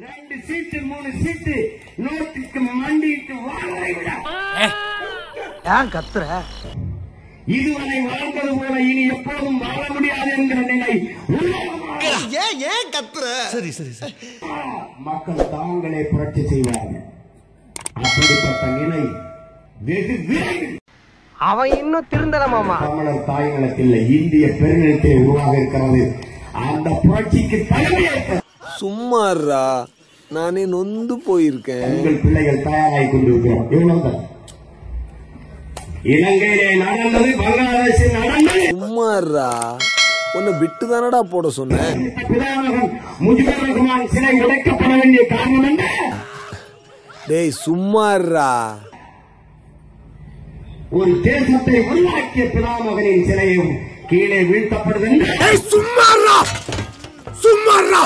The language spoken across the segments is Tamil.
2 சீட்டு 3 சீட்டு நோட்டுக்கு மண்டிட்டு வாழை விட ஏன் கத்துற? இதுவரை வாழ்ந்தது போல இனி எப்போதும் வாழ முடியாது என்கிற நிலை ஏன் கத்துற? சரி சரி சரி. மக்கள் தாங்களே புரட்சி செய்வார்கள். அப்படிப்பட்ட நிலை வெகு விரைவில் அவன் இன்னும் திருந்தல மாமா. தமிழர் தாய்நிலத்தில் இந்திய பெருநிலத்தை உருவாக இருக்கிறது. அந்த புரட்சிக்கு தலைமையேற்ற சும்மாறா, நானே நொந்து போயிருக்கேன். உங்கள் பிள்ளைகள் தயாராகி கொண்டிருக்கிறோம். இவ்வளவுதான். இலங்கையிலே நடந்தது, பங்களாதேஷில் நடந்தது. சும்மாறா, உன்னை விட்டு தானடா போட சொன்னேன். பிதாமகன் முஜிபுர் ரஹ்மான் சிலை உடைக்கப்பட வேண்டிய காரணம் என்ன? டேய் சும்மாறா. ஒரு தேசத்தை உருவாக்கிய பிதாமகனின் சிலையும் கீழே வீழ்த்தப்படுது. சும்மாறா சும்மாறா.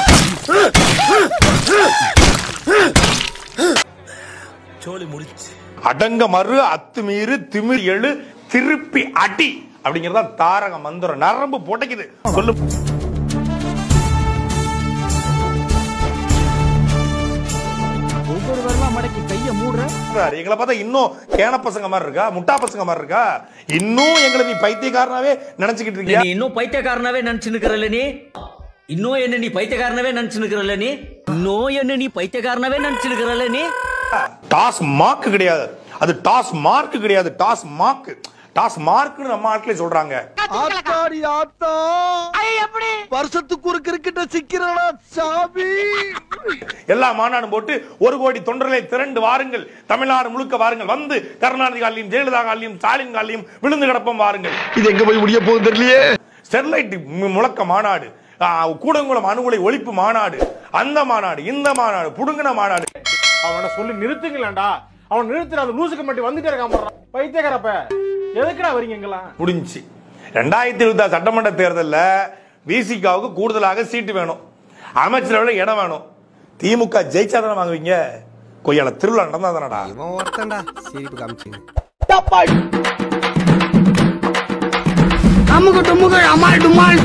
சோலி முடிச்சு. அடங்க மறு அத்துமீறு திமிர் எழு திருப்பி அடி அப்படிங்கறத தாரக மந்திரம். நரம்பு புடைக்குது. சொல்லு. ஒவ்வொரு வரலா மடக்கி கைய மூடுற. எங்களை பார்த்தா இன்னும் கேன பசங்க மாதிரி இருக்கா, முட்டா பசங்க மாதிரி இருக்கா? இன்னும் எங்களை நீ பைத்தியக்காரனாவே நினைச்சுக்கிட்டு இருக்கியா? இன்னும் பைத்தியக்காரனாவே நினைச்சு நிக்கிறல்ல நீ? இன்னும் என்ன நீ பைத்தியக்காரனாவே நினைச்சு நிக்கிறல்ல நீ? இன்னும் என்ன நீ பைத்தியக்காரனாவே நினைச்சு நிக்கிறல்ல நீ? டாஸ் மார்க் கிடையாது, அது டாஸ் மார்க் கிடையாது, டாஸ் மார்க். டாஸ் மார்க்னு நம்ம ஆட்களே சொல்றாங்க. ஆத்தாடி ஆத்தா, எப்படி வருஷத்துக்கு ஒரு கிரிக்கெட்ட சிக்கிறடா சாமி. எல்லா மாநாடும் போட்டு 1 கோடி தொண்டர்களை திரண்டு வாருங்கள், தமிழ்நாடு முழுக்க வாருங்கள், வந்து கருணாநிதி காலையும் ஜெயலலிதா காலையும் ஸ்டாலின் காலையும் விழுந்து கிடப்போம் வாருங்கள். இது எங்க போய் முடிய போகுது தெரியலையே. ஸ்டெர்லைட் முழக்க மாநாடு, கூடங்குளம் அணுகுலை ஒழிப்பு மாநாடு, அந்த மாநாடு, இந்த மாநாடு, புடுங்கின மாநாடு. அவனை சொல்லி நிறுத்துங்களேன்டா. அவன் நிறுத்துற அந்த லூசுக்கு மட்டும் வந்துட்டே இருக்கான். பைத்தியக்காரப்ப எதுக்குடா வரீங்க எங்கெல்லாம்? முடிஞ்சு 2026 சட்டமன்ற தேர்தலில் விசிகாவுக்கு கூடுதலாக சீட்டு வேணும், அமைச்சரவையில் இடம் வேணும். திமுக ஜெயிச்சாதான் வாங்குவீங்க. கொய்யால திருவிழா நடந்தா தானடா. இவன் ஒருத்தன்டா சிரிப்பு காமிச்சிங்க. அமுக டுமுக அமால் டுமால்.